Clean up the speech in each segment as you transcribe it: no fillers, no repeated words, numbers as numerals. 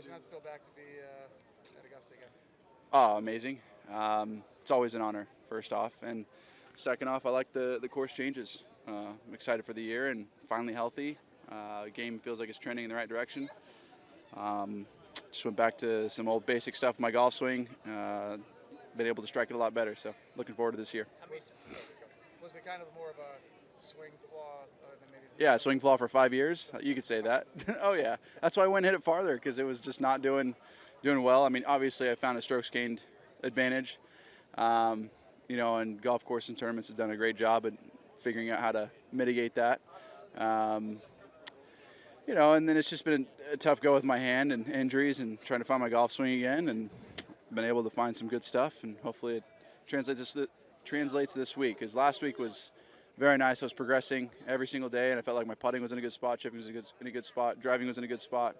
Bryson, how's it feel back to be at Augusta again? Oh, amazing. It's always an honor, first off. And second off, I like the course changes. I'm excited for the year and finally healthy. Game feels like it's trending in the right direction. Just went back to some old basic stuff, my golf swing. Been able to strike it a lot better, so looking forward to this year. Was it kind of more of a swing flaw than maybe? Yeah, swing flaw for 5 years. You could say that. Oh yeah, that's why I went and hit it farther because it was just not doing well. I mean, obviously I found a strokes gained advantage. And golf course and tournaments have done a great job at figuring out how to mitigate that. And then it's just been a tough go with my hand and injuries and trying to find my golf swing again, and been able to find some good stuff, and hopefully it translates this week. Because last week was very nice. I was progressing every single day, and I felt like my putting was in a good spot, chipping was in a good spot, driving was in a good spot.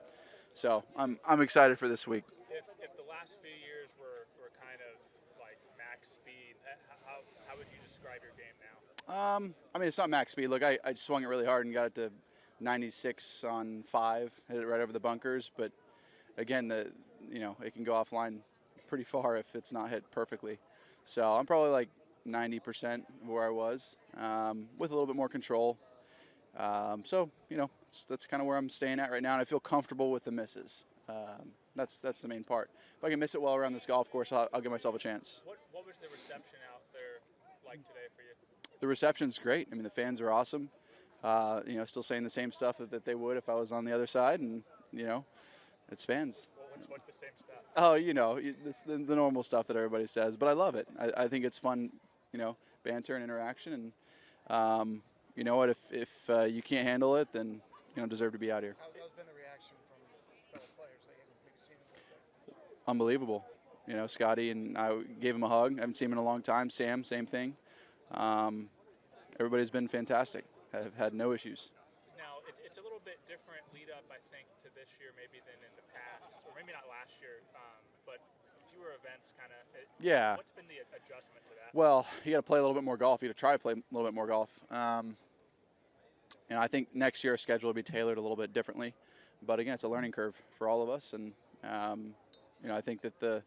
So I'm excited for this week. If the last few years were kind of like max speed, how would you describe your game now? It's not max speed. Look, I swung it really hard and got it to 96 on 5, hit it right over the bunkers. But again, it can go offline pretty far if it's not hit perfectly. So I'm probably like 90% of where I was, with a little bit more control. That's kind of where I'm staying at right now, and I feel comfortable with the misses. That's the main part. If I can miss it well around this golf course, I'll give myself a chance. What was the reception out there like today for you? The reception's great. I mean, the fans are awesome. Still saying the same stuff that they would if I was on the other side, and it's fans. What's the same stuff? Oh, it's the normal stuff that everybody says, but I love it. I think it's fun, banter and interaction, and you know what? If you can't handle it, then you don't deserve to be out here. How's been the reaction from fellow players? They haven't maybe seen them before. Unbelievable. Scotty and I gave him a hug. I haven't seen him in a long time. Sam, same thing. Everybody's been fantastic. I've had no issues. Now, it's a little bit different lead up, I think, to this year maybe than in the past, or maybe not last year, but fewer events kind of. Yeah. What's been the adjustment to that? Well, you got to play a little bit more golf. You got to try to play a little bit more golf. And I think next year our schedule will be tailored a little bit differently. But again, it's a learning curve for all of us, and I think that the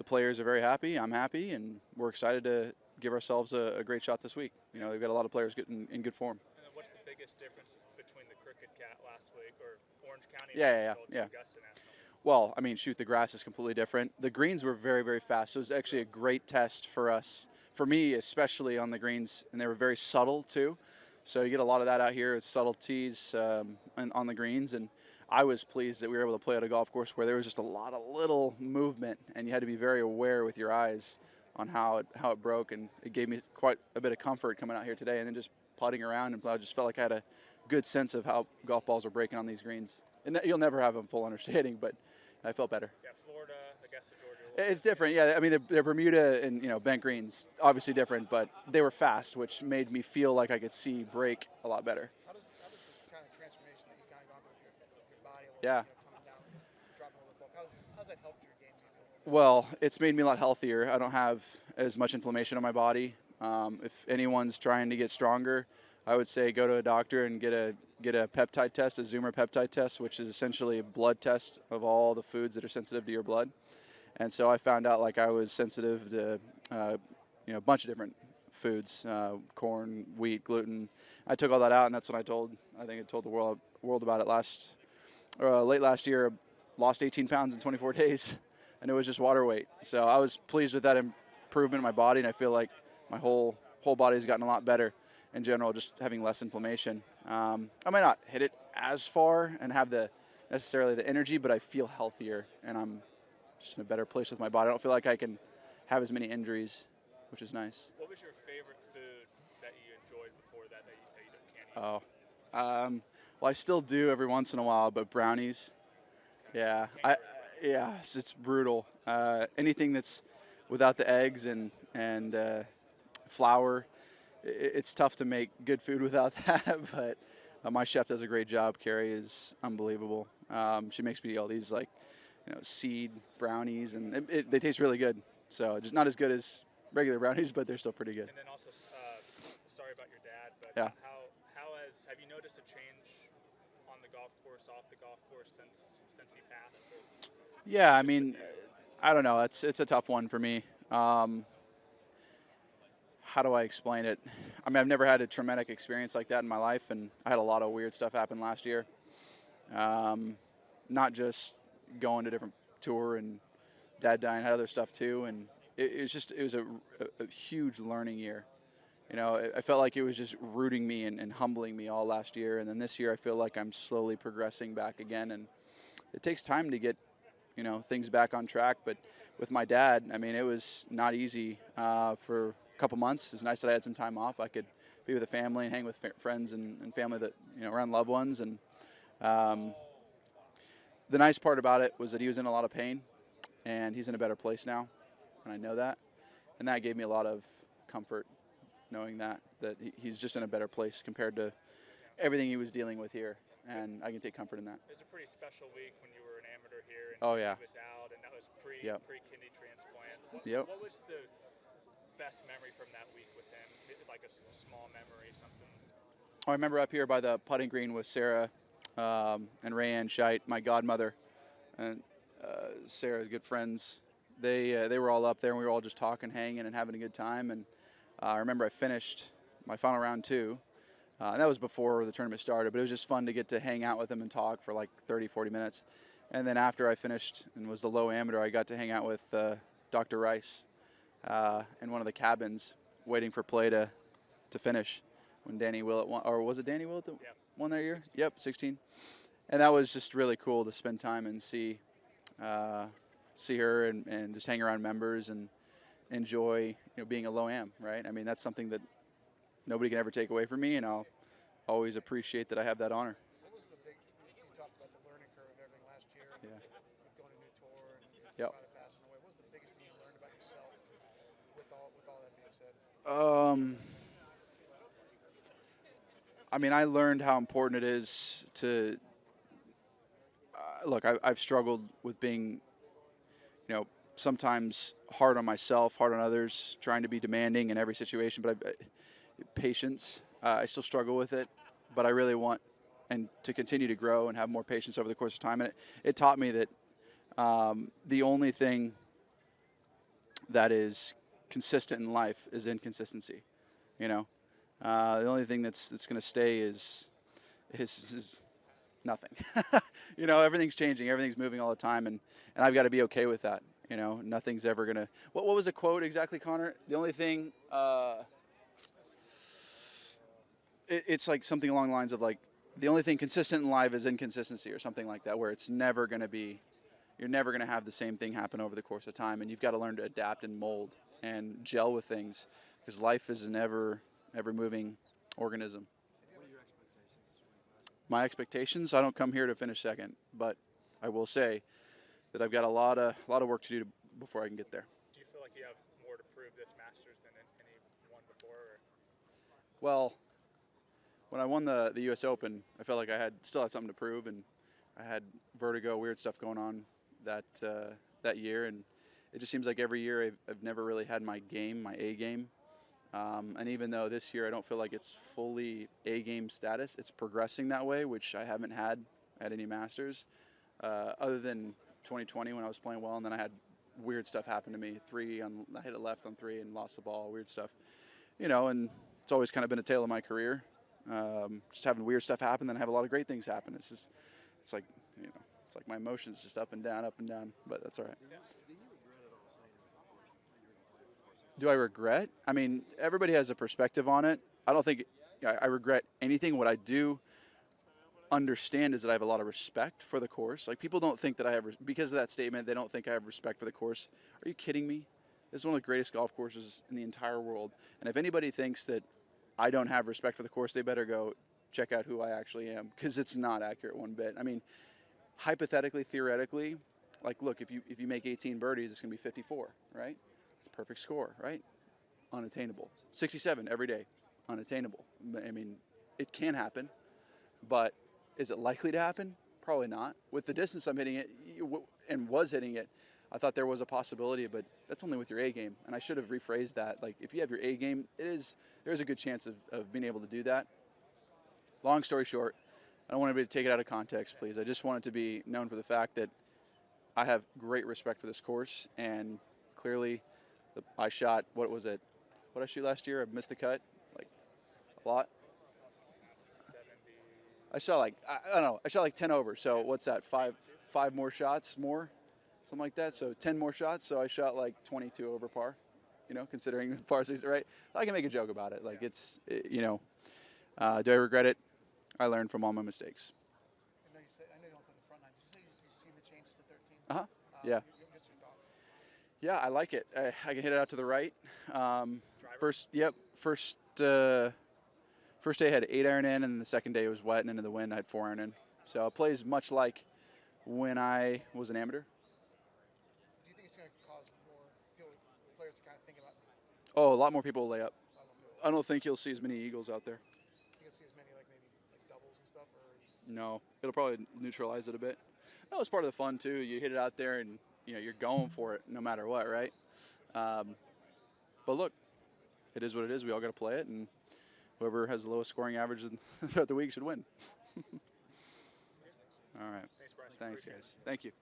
players are very happy. I'm happy, and we're excited to give ourselves a great shot this week. They've got a lot of players in good form. And then what's the biggest difference between the Crooked Cat last week or Orange County? Yeah. Augusta now? Well, the grass is completely different. The greens were very, very fast. So it was actually a great test for us, for me especially on the greens, and they were very subtle too. So you get a lot of that out here. It's subtleties on the greens, and I was pleased that we were able to play at a golf course where there was just a lot of little movement, and you had to be very aware with your eyes on how it broke, and it gave me quite a bit of comfort coming out here today, and then just putting around, and I just felt like I had a good sense of how golf balls are breaking on these greens. And you'll never have a full understanding, but I felt better. Yeah, Florida, Augusta, Georgia. It's different, yeah. They're Bermuda and bent greens, obviously different, but they were fast, which made me feel like I could see break a lot better. How does this kind of transformation that you've kind of gone through with your body a little Yeah. bit, coming down, dropping a little bit, how's that helped your game? Well, it's made me a lot healthier. I don't have as much inflammation on my body. If anyone's trying to get stronger, I would say go to a doctor and get a peptide test, a Zoomer peptide test, which is essentially a blood test of all the foods that are sensitive to your blood. And so I found out like I was sensitive to a bunch of different foods, corn, wheat, gluten. I took all that out, and that's when I told the world about it late last year. Lost 18 pounds in 24 days, and it was just water weight. So I was pleased with that improvement in my body, and I feel like my whole body has gotten a lot better in general, just having less inflammation. I might not hit it as far and have necessarily the energy, but I feel healthier, and I'm just in a better place with my body. I don't feel like I can have as many injuries, which is nice. What was your favorite food that you enjoyed before that you can't eat? Well, I still do every once in a while, but brownies. Yeah, it's brutal. Anything that's without the eggs and flour, it's tough to make good food without that. But my chef does a great job. Carrie is unbelievable. She makes me all these seed brownies, and they taste really good. So just not as good as regular brownies, but they're still pretty good. And then also, sorry about your dad, but yeah. Have you noticed a change on the golf course, off the golf course since he passed? Yeah, I mean, I don't know. It's a tough one for me. How do I explain it? I mean, I've never had a traumatic experience like that in my life, and I had a lot of weird stuff happen last year. Not just going to different tour and dad dying, had other stuff too, and it was a huge learning year. You know, I felt like it was just rooting me and humbling me all last year, and then this year I feel like I'm slowly progressing back again, and it takes time to get things back on track. But with my dad, I mean, it was not easy for a couple months. It was nice that I had some time off. I could be with the family and hang with friends and family that around loved ones. And um, the nice part about it was that he was in a lot of pain, and he's in a better place now, and I know that, and that gave me a lot of comfort, knowing that he's just in a better place compared to everything he was dealing with here, and I can take comfort in that. It was a pretty special week when you were an amateur here, and Oh yeah. he was out, and that was Yep. pre-kidney transplant. Yep. What was the best memory from that week with him? Like a small memory, something? I remember up here by the putting green with Sarah and Rayanne Scheit, my godmother, and Sarah's good friends. They were all up there, and we were all just talking, hanging, and having a good time. And I remember I finished my final round 2. And that was before the tournament started, but it was just fun to get to hang out with him and talk for like 30, 40 minutes. And then after I finished and was the low amateur, I got to hang out with Dr. Rice in one of the cabins waiting for play to finish when Danny Willett won. Or was it Danny Willett that won that year? 16. Yep, 16. And that was just really cool to spend time and see her and just hang around members and enjoy being a low am, right? I mean, that's something that nobody can ever take away from me, and I'll always appreciate that I have that honor. What was the big, you talked about the learning curve of everything last year, and Yeah. with going to a new tour and Yep. your father passing away. What was the biggest thing you learned about yourself with all that being said? I mean, I learned how important it is to look. I've struggled with being, sometimes hard on myself, hard on others, trying to be demanding in every situation. But patience, I still struggle with it. But I really want and to continue to grow and have more patience over the course of time. And it taught me that the only thing that is consistent in life is inconsistency. The only thing that's going to stay is nothing. Everything's changing, everything's moving all the time, and I've got to be okay with that. Nothing's ever gonna. What was the quote exactly, Connor? The only thing. It's like something along the lines of like the only thing consistent in life is inconsistency, or something like that, where it's never going to be. You're never going to have the same thing happen over the course of time, and you've got to learn to adapt and mold and gel with things, because life is an ever moving organism. What are your expectations? My expectations, I don't come here to finish second, but I will say that I've got a lot of work to do before I can get there. Do you feel like you have more to prove this Masters than any one before? Or? Well, when I won the U.S. Open, I felt like I still had something to prove, and I had vertigo, weird stuff going on that year, and it just seems like every year I've never really had my A game. And even though this year I don't feel like it's fully A-game status, it's progressing that way, which I haven't had at any Masters, other than 2020 when I was playing well, and then I had weird stuff happen to me. I hit it left on 3 and lost the ball, weird stuff. And it's always kind of been a tale of my career, just having weird stuff happen, then have a lot of great things happen. It's like, it's like my emotions just up and down, but that's all right. Do you regret at all saying that Do I regret? I mean, everybody has a perspective on it. I don't think I regret anything. What I do understand is that I have a lot of respect for the course. Like, people don't think that I have, because of that statement, they don't think I have respect for the course. Are you kidding me? This is one of the greatest golf courses in the entire world. And if anybody thinks that I don't have respect for the course, they better go check out who I actually am, because it's not accurate one bit. I mean, hypothetically, theoretically, like, look, if you make 18 birdies, it's going to be 54, right? It's a perfect score, right? Unattainable. 67 every day, unattainable. I mean, it can happen, but is it likely to happen? Probably not. With the distance I'm hitting it, and was hitting it, I thought there was a possibility, but that's only with your A game. And I should have rephrased that. Like, if you have your A game, there's a good chance of being able to do that. Long story short, I don't want anybody to take it out of context, please. I just want it to be known for the fact that I have great respect for this course, and clearly, I shot, what was it? What did I shoot last year? I missed the cut, like a lot. 70. I shot like I don't know. I shot like 10 over. So what's that? Five more shots, something like that. So 10 more shots. So I shot like 22 over par. You know, considering the par 6, right? I can make a joke about it. Like do I regret it? I learned from all my mistakes. I know you don't play the front nine. Did you say you've seen the changes to 13? Yeah. Just your thoughts. Yeah, I like it. I can hit it out to the right. First day I had 8 iron in, and the second day it was wet and into the wind. I had 4 iron in. So it plays much like when I was an amateur. Do you think it's going to cause more players to kind of think about? Oh, a lot more people will lay up. I don't think you'll see as many eagles out there. You can see as many maybe doubles and stuff, or No, it'll probably neutralize it a bit. No, it's part of the fun too. You hit it out there, and you're going for it no matter what, right? But look, it is what it is. We all got to play it, and whoever has the lowest scoring average throughout the week should win. All right. Thanks, Bryson. Thanks, Appreciate it. guys. Thank you.